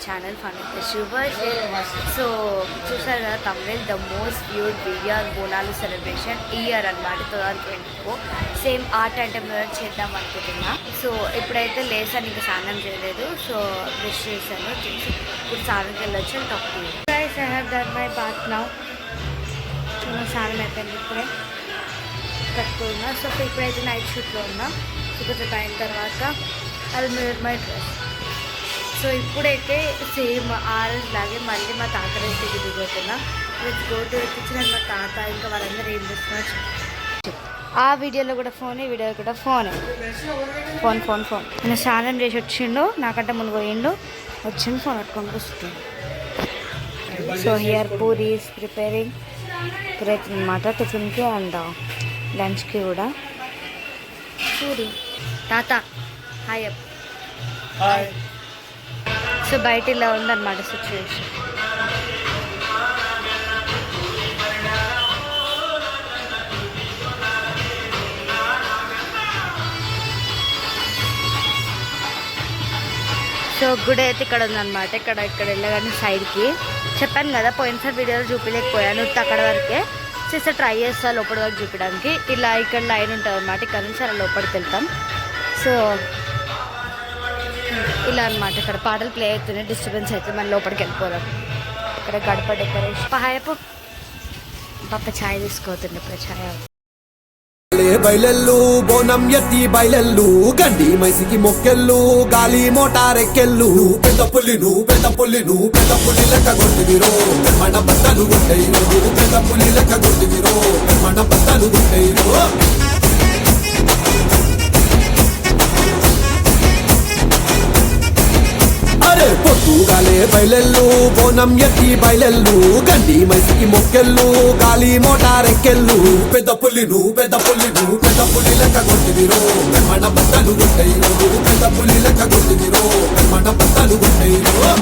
Channel fun super. So చూసారు కదా తమిళ the most viewed video Bonalu celebration year అనమాట 2024. సేమ్ ఆర్ట్ అంటే చేద్దాం అనుకుంటున్నా. సో ఇప్పుడైతే లేసాను, ఇంకా స్నానం చేయలేదు. సో బ్రష్ చేశాను, చేసి ఇప్పుడు స్నానంకి వెళ్ళొచ్చు. Talk to you guys. I have done my bath now. స్నానం అయిపోయింది, ఇప్పుడే కట్టుకున్నా. సో ఇప్పుడైతే నైట్ షూట్లో ఉన్నా. కొంచెం అయిన తర్వాత అది మై డ్రెస్. సో ఇప్పుడైతే సేమ్ ఆర్ఎస్ లాగే మళ్ళీ మా తాత రెస్ట్కి దిగుతున్నా. Let's go to kitchen. మా తాత ఇంకా వాళ్ళందరూ ఏం చేస్తున్నారు. ఆ వీడియోలో కూడా ఫోన్, ఈ వీడియోలో కూడా ఫోన్. నేను స్నానం చేసి వచ్చిండు, నాకంటే ముందు పోయిండు, వచ్చిండు ఫోన్ పట్టుకొని కూర్చుంటాడు. So here puri is preparing. ఇప్పుడైతే అనమాట టిఫిన్కి అండ్ లంచ్కి కూడా పూరి. తాత హాయ్ అప్. సో బయట ఇలా ఉందన్నమాట సిచ్యువేషన్. సో గుడి అయితే ఇక్కడ ఉందన్నమాట. ఇక్కడ వెళ్ళగానే సైడ్కి చెప్పాను కదా, పోయినసారి వీడియోలో చూపించలేకపోయాను, అక్కడ వరకే చేస్తే ట్రై చేస్తా లోపలి వరకు చూపించడానికి. ఇలా ఇక్కడ లైన్ ఉంటుంది అనమాట, ఇక్కడ నుంచి అలా లోపలికి వెళ్తాం. సో ఇలా అనమాట, ఇక్కడ పాటలు ప్లే అవుతున్నాయి, డిస్టర్బెన్స్ అయితే మనం లోపలికి వెళ్ళిపోదాం. ఇక్కడ గడప డెకరేషన్. హాయపు పాప ఛాయ్ తీసుకోతుండే. ఇప్పుడు ఛాయ్ బయలెల్లు బోనం ఎత్తి బయలెల్లు గండి మైసికి మొక్కెళ్ళు గాలి మోటారెక్కెళ్ళు పెద్ద పుల్లి లెక్క కొట్టివిరో మన బట్టలు గుట్టయిరో పెద్ద పుల్లి లెక్క కొట్టివిరో మన బట్టలు గుట్టయిరో. పొద్దుగాలే బయలెల్లు బోనం ఎత్తి బయలెల్లు గండి మైసికి మొక్కెళ్ళు గాలి మోటారెక్కెళ్ళు పెద్ద పుల్లి లెక్క కొట్టివిరో మన బట్టలు గుట్టయిరో పెద్ద పుల్లి లెక్క కొట్టివిరో మన బట్టలు గుట్టయిరో.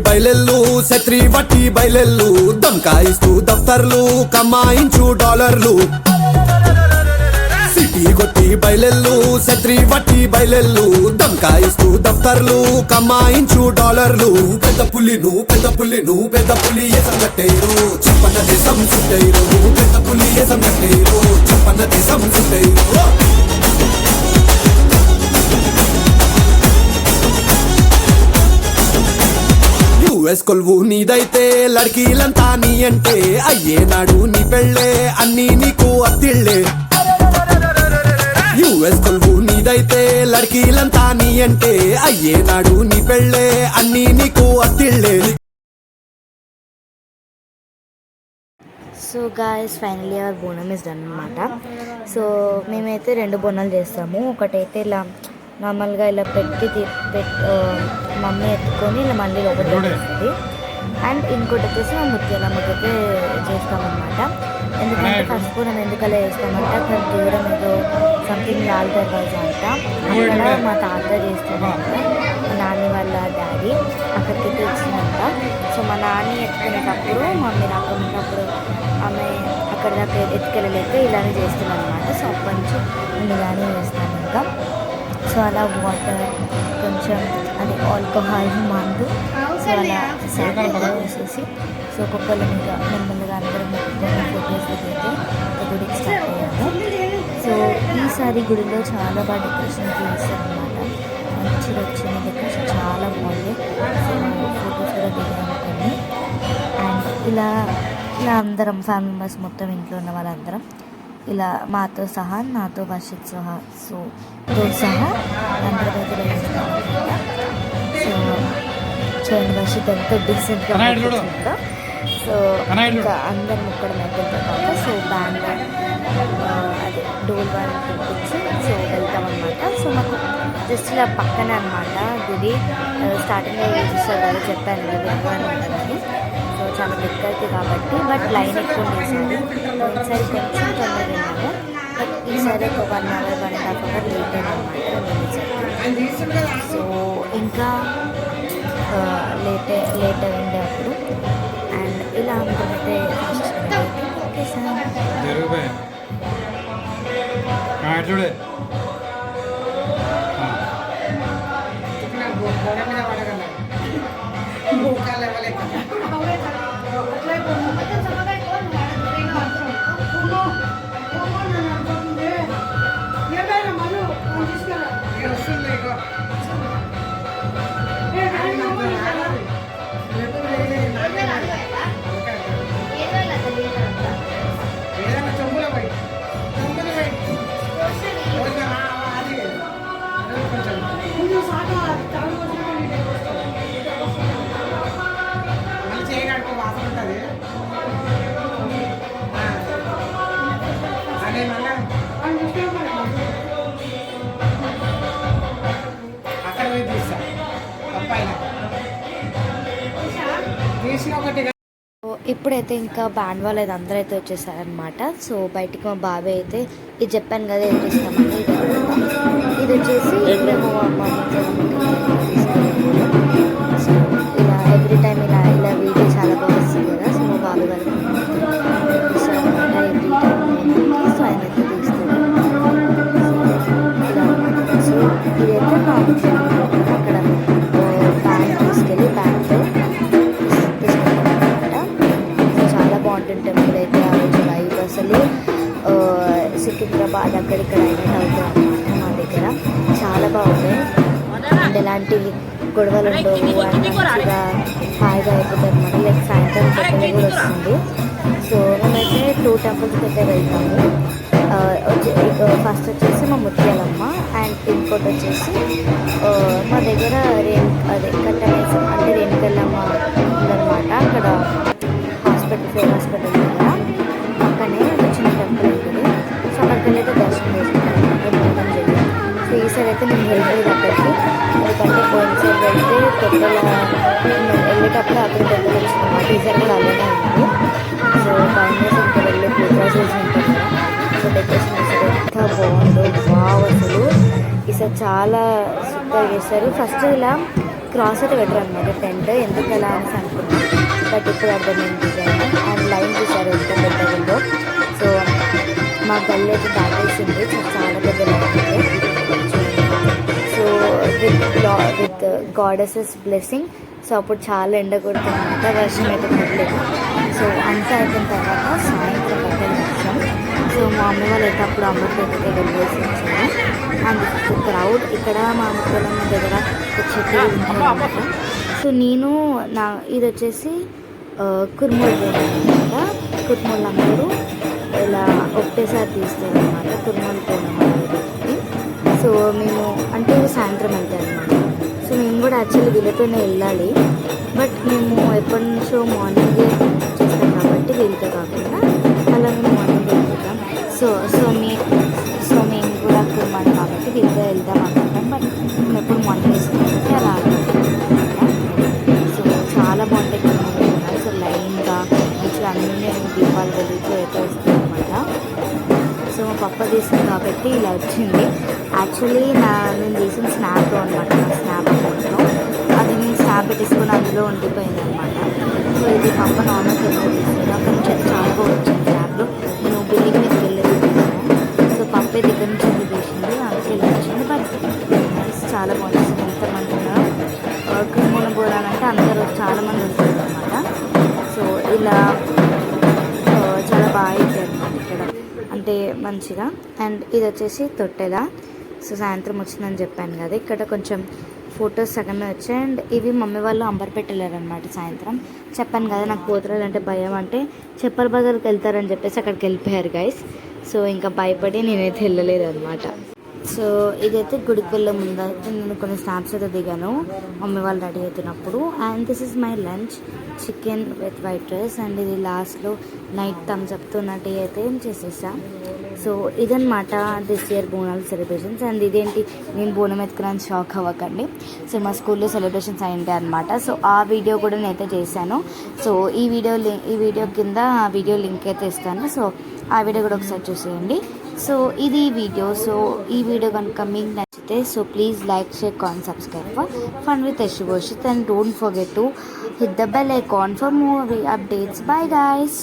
బయలెల్లు శత్రి వట్టి బయలెల్లు దమ్కాయిస్తూ దఫ్తర్లు కమాయించు డాలర్లు. సిటీ కొట్టి బయలెల్లు శత్రి వట్టి బయలెల్లు దమ్కాయిస్తూ దఫ్తర్లు కమాయించు డాలర్లు. పెద్ద పులి ఎసం కట్టేరు చెప్పన దేశం సుట్టేరు పెద్ద పులి ఎసం కట్టేరు చెప్పన దేశం సుట్టేరు. యుఎస్ కొలువు నీదైతే లడ్కీలంతా నీ అంటే అయ్యేనాడు నీ పెళ్ళే అన్నీ నీకు అత్తిళ్ళే. యుఎస్ కొలువు నీదైతే లడ్కీలంతా నీ అంటే అయ్యేనాడు నీ పెళ్ళే అన్నీ నీకు అత్తిళ్ళే. సో గాయస్ ఫైనలీ అవర్ బోనం ఇస్ డన్ అనమాట. సో మేమైతే 2 బోనాలు చేస్తాము. ఒకటైతే ఇలా నార్మల్గా ఇలా పెట్టి మమ్మీ ఎత్తుకొని ఇలా మళ్ళీ లోపల వేస్తుంది. అండ్ ఇంకోటి వచ్చేసి మా ముత్యాలమ్మకైతే చేస్తామన్నమాట. ఎందుకంటే ఫస్ట్ బోనం ఎందుకలా వేస్తామంటే అక్కడ దూరం ఏదో సంథింగ్ లాల్ దర్వాజా అంట, అక్కడ మా తాత చేస్తామంట, మా నాని వాళ్ళ డాడీ అక్కడికి వచ్చిందంట. సో మా నాని ఎత్తుకునేటప్పుడు మమ్మీ రాకునేటప్పుడు ఆమె అక్కడ దాకా ఎత్తుకెళ్ళలేక ఇలానే చేస్తున్నాను అనమాట. సో అప్పటి నుంచి నేను ఇలానే చేస్తాను. ఇంకా సో అలా వాటర్ కొంచెం అది ఆల్కహాల్ మందు సో అలా శానిటైజర్ వేసేసి సో ఒక్కొక్కళ్ళ మీద నెమ్మదిగా అందరం ఫొటోస్ అయితే గుడికి స్టార్ట్ అయ్యాము. సో ఈసారి గుడిలో చాలా బాగా డెకరేషన్ చేస్తారనమాట. మంచిగా వచ్చిన డెకరేషన్ చాలా బాగుంది. సో ఫొటోస్ కూడా దిగామనుకోండి. అండ్ ఇలా అందరం ఫ్యామిలీ మెంబర్స్ మొత్తం ఇంట్లో ఉన్న వాళ్ళందరం ఇలా మాతో సహా నాతో వర్షిత్ సహా సో సహా అందరి దగ్గర వేస్తాం. సో చూడండి వర్షిత్ ఎంత డీసెంట్గా కూర్చుందో. సో ఇంకా అందరు ముక్కడం అయిపోయిన తర్వాత సో బ్యాండ్ అదే డోల్ వాళ్ళని పిలిపించి సో వెళ్తామన్నమాట. సో మాకు జస్ట్ ఇలా పక్కనే అనమాట గుడి. స్టార్టింగ్లో చూసారు కదా, చెప్పాను కదా వెళ్తాను ఉంటుందని. సో చాలా దగ్గరికి కాబట్టి బట్ లైన్ ఎక్కువ ఉండేసారి ఈసారి కొంచెం తొందరగా వెళ్ళాము. బట్ ఈసారి ఒక 1 hour 1.5 hour లేట్ అయిందన్నమాట. సో ఇంకా లేట్ అయింది అప్పుడు. అండ్ ఇలా అనుకుంటే ఓకే సార్ చూడే ఇప్పుడైతే ఇంకా బ్యాండ్ వాళ్ళు అయితే అందరూ అయితే వచ్చేసారనమాట. సో బయటికి మా బాబాయ్ అయితే ఇది చెప్పాను కదా ఎదురిస్తామంటే ఇది వచ్చేసి మేము సో ఇలా ఎవ్రీ టైం ఇలా వీడియో చాలా బాగా వస్తుంది కదా. సో మా బాబాయ్ వాళ్ళు ఇస్తారనమాట ఎవ్రీ టైం. సో ఆయన అయితే తీస్తారు. సో ఇదైతే మా అక్కడ బ్యాంక్ తీసుకెళ్ళి బ్యాంక్లో బాగుంటుంది టెంపుల్ అయితే. ఆ రోజు వైబ్ అసలు సికింద్రాబాద్ అక్కడిక్కడ అయినట్టు అవుతుంది అనమాట. మా దగ్గర చాలా బాగుంటాయి అండ్ ఎలాంటి గొడవలు ఉండవు అండ్ మంచిగా హాయిగా అయిపోతుంది అనమాట. లైక్ సాయంత్రం టెంపుల్ కూడా వస్తుంది. సో మేమైతే 2 temples అయితే వెళ్తాము. ఫస్ట్ వచ్చేసి మా ముత్యాలమ్మ అండ్ ఇంకోటి వచ్చేసి మా దగ్గర అదే కట్టమేసం అంటే రేణుకెళ్ళమ్మ ఉందన్నమాట. అక్కడ ఫేర్ హాస్పిటల్ దగ్గర పక్కనే చిన్న టెంపుల్ ఉంటుంది. సో అక్కడికి అయితే దర్శనం చేసుకుంటాను అనమాట జరిగింది. సో ఈసారి అయితే నేను వెళ్ళలేదు అక్కడికి. ఎందుకంటే పోయినసారి వెళ్తే పెద్దల వెళ్ళేటప్పుడు అక్కడ పెద్దలు వచ్చిందన్నమాట. ఈసారి కూడా అలానే ఉంది. సో ఫైనల్స్ ఇంకా వెళ్ళే ప్లేసెస్ ఉంటుంది కదా. సో డెకరేషన్ అసలు ఎంత బాగుందో బాగా అసలు ఈసారి చాలా సూపర్ చేస్తారు. ఫస్ట్ ఇలా క్రాస్ అయితే పెట్టరు అనమాట టెంట్. ఎందుకు ఎలా అనేసి అనుకుంటున్నాను బట్ ఇప్పుడు అర్థమైంది డిజైన్. అండ్ లైన్ చూసారు ఎంత పెద్దగా ఉందో. సో మా గల్లి అయితే దాటేసింది. చాలా పెద్ద లైన్ ఉంది. So with goddesses blessing. So అప్పుడు చాలా ఎండ కొడుతుందంట, వర్షం అయితే పడలేదు. సో అంతా అయిపోయిన తర్వాత సాయంత్రం పడ్డది వర్షం. సో మా అమ్మ వాళ్ళు అయితే అప్పుడు అమ్మపేటకి వెళ్ళేసి వచ్చాము. అండ్ క్రౌడ్ ఇక్కడ మా అమ్మపల్లం దగ్గర చెట్లు ఉంటాయన్నమాట. సో నేను ఇది వచ్చేసి కుర్మూలు బోనం అనమాట. కుర్మూలు అందరూ ఇలా ఒకటేసారి తీస్తారు అనమాట కుర్మూలు బోనం అనేది. సో మేము అంటే సాయంత్రం వెళ్తాయి అనమాట. సో మేము కూడా యాక్చువల్లీ వీళ్ళతోనే వెళ్ళాలి. బట్ మేము ఎప్పటి నుంచో మార్నింగ్ చేస్తాం కాబట్టి వీళ్ళతో కాకుండా అలా మేము మార్నింగ్ వెళ్తాం. సో మేము కూడా కుర్మాన్ కాబట్టి వీళ్ళతో వెళ్దాం అనుకుంటాం. బట్ మేము ఎప్పుడు మార్నింగ్ వేస్తాం కాబట్టి అలా చాలా బాగుంటాయి కుర్మాలు. సో లైన్గా మంచిగా అన్నీ దీపాలు వెలుగుతూ అయితే వస్తాయి అనమాట. సో మా పప్ప తీసింది కాబట్టి ఇలా వచ్చింది. యాక్చువల్లీ నేను తీసిన స్నాప్లో అనమాట. నా స్నాప్ అకౌంట్లో అది నేను స్నాప్ పెట్టేసుకుని అందులో ఉండిపోయింది అనమాట. సో ఇది పప్ప నార్మల్ కెమెరా తీసింది. అక్కడ నుంచి అయితే చాలా బాగా వచ్చింది స్నాప్లో. నేను బిల్డింగ్ మీదకి వెళ్ళేది తీసాను. సో పప్పే దగ్గర నుంచి అది తీసింది, అందుకే ఇలా వచ్చింది. బట్ చాలా బాగుంటుంది. ఎంతమంది ఉన్నారు కుర్మూల బోనాలంటే అందరూ చాలామంది వస్తారు అనమాట. సో ఇలా చాలా బాగా అవుతుంది అనమాట ఇక్కడ అంటే మంచిగా. అండ్ ఇది వచ్చేసి తొట్టెల. సో సాయంత్రం వచ్చిందని చెప్పాను కదా, ఇక్కడ కొంచెం ఫొటోస్ సగమే వచ్చాయి. అండ్ ఇవి మమ్మీ వాళ్ళు అంబర్పేట వెళ్ళారనమాట సాయంత్రం. చెప్పాను కదా నాకు పోతురాలు అంటే భయం, అంటే చెప్పల బజార్కి వెళ్తారని చెప్పేసి అక్కడికి వెళ్ళిపోయారు గైస్. సో ఇంకా భయపడి నేనైతే వెళ్ళలేదు అనమాట. సో ఇదైతే గుడికి వెళ్ళే ముందు అయితే నేను కొన్ని స్నాప్స్ అయితే దిగాను మమ్మీ వాళ్ళు రెడీ అవుతున్నప్పుడు. And this is my lunch, chicken with white rice. And ఇది లాస్ట్లో నైట్ థమ్స్ అప్తో నా టీ అయితే చేసేసా. సో ఇదన్నమాట this year Bonalu celebrations. And ఇదేంటి నేను బోనం ఎత్తుకున్నాను షాక్ అవ్వకండి. సో మా స్కూల్లో సెలబ్రేషన్స్ అయింటాయి అనమాట. సో ఆ వీడియో కూడా నేనైతే చేశాను. సో ఈ వీడియో కింద ఆ వీడియో లింక్ అయితే ఇస్తాను. సో ఆ వీడియో కూడా ఒకసారి చూసేయండి. సో ఇది వీడియో. సో ఈ వీడియో కనుక మీకు నచ్చితే so please like, share, comment, subscribe for fun with Yashu Varshith. And don't forget to hit the bell icon for more updates. Bye guys.